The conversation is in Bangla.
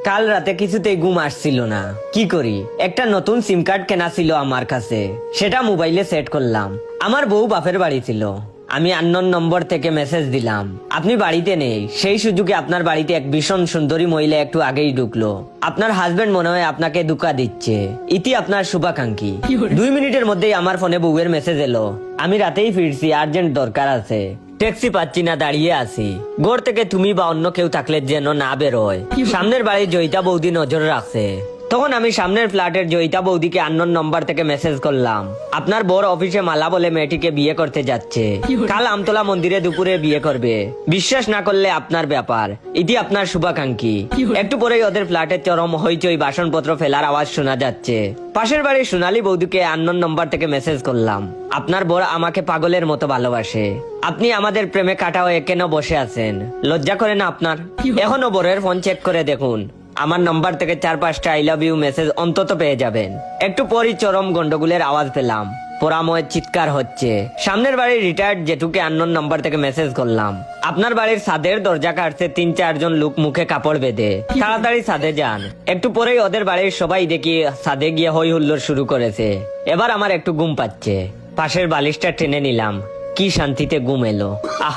কাল রাতে কিছুতেই ঘুম আসছিল না, কি করি? একটা নতুন সিম কার্ড কেনা ছিল আমার কাছে, সেটা মোবাইলে সেট করলাম। আমার বউ বাপের বাড়ি ছিল, আমি আননোন নম্বর থেকে মেসেজ দিলাম আপনি বাড়িতে নেই। সেই সুযোগে আপনার বাড়িতে এক ভীষণ সুন্দরী মহিলা একটু আগেই ঢুকলো। আপনার হাজবেন্ড মনে হয় আপনাকে ধোঁকা দিচ্ছে, ইতি আপনার শুভাকাঙ্ক্ষী। 2 মিনিটের মধ্যেই আমার ফোনে বউয়ের মেসেজ এলো, আমি রাতেই ফিরছি, আর্জেন্ট দরকার আছে, ট্যাক্সি পাচ্ছি না, দাঁড়িয়ে আছি। ঘর থেকে তুমি বা অন্য কেউ থাকলে যেন না বেরোয়। সামনের বাড়ির জয়িতা বৌদি নজর রাখছে। তখন আমি সামনের ফ্ল্যাটের জয়িতা বৌদিকে আননোন নম্বর থেকে মেসেজ করলাম, আপনার বড় অফিসে মালা বলে মেয়েটিকে বিয়ে করতে যাচ্ছে, কাল আমতলা মন্দিরে দুপুরে বিয়ে করবে, বিশ্বাস না করলে আপনার ব্যাপার, ইতি আপনার শুভাকাঙ্ক্ষী। একটু পরেই ওদের ফ্ল্যাটের চরম হইচই, বাসনপত্র ফেলার আওয়াজ শোনা যাচ্ছে। পাশের বাড়ির সোনালী বৌদিকে আননোন নম্বর থেকে মেসেজ করলাম, আপনার বড় আমাকে পাগলের মতো ভালোবাসে, আপনি আমাদের প্রেমে কাটা হয়ে কেন বসে আছেন? লজ্জা করে না আপনার? এখনো বড়ের ফোন চেক করে দেখুন, আমার নম্বর থেকে 4-5টা আই লাভ ইউ মেসেজ অন্তত পেয়ে যাবেন। একটু পরই চরম গন্ডগোলের আওয়াজ পেলাম, পোড়াময়ের চিৎকার হচ্ছে। সামনের বাড়ির রিটায়ার্ড জেঠুকে আননোন নাম্বার থেকে মেসেজ করলাম, আপনার বাড়ির ছাদের দরজা কাটছে 3-4 জন লোক মুখে কাপড় বেঁধে, তাড়াতাড়ি ছাদে যান। একটু পরেই ওদের বাড়ির সবাই দেখি ছাদে গিয়ে হই হুল্লোড় শুরু করেছে। এবার আমার একটু ঘুম পাচ্ছে, পাশের বালিশটা টেনে নিলাম, কি শান্তিতে ঘুম এলো। আহ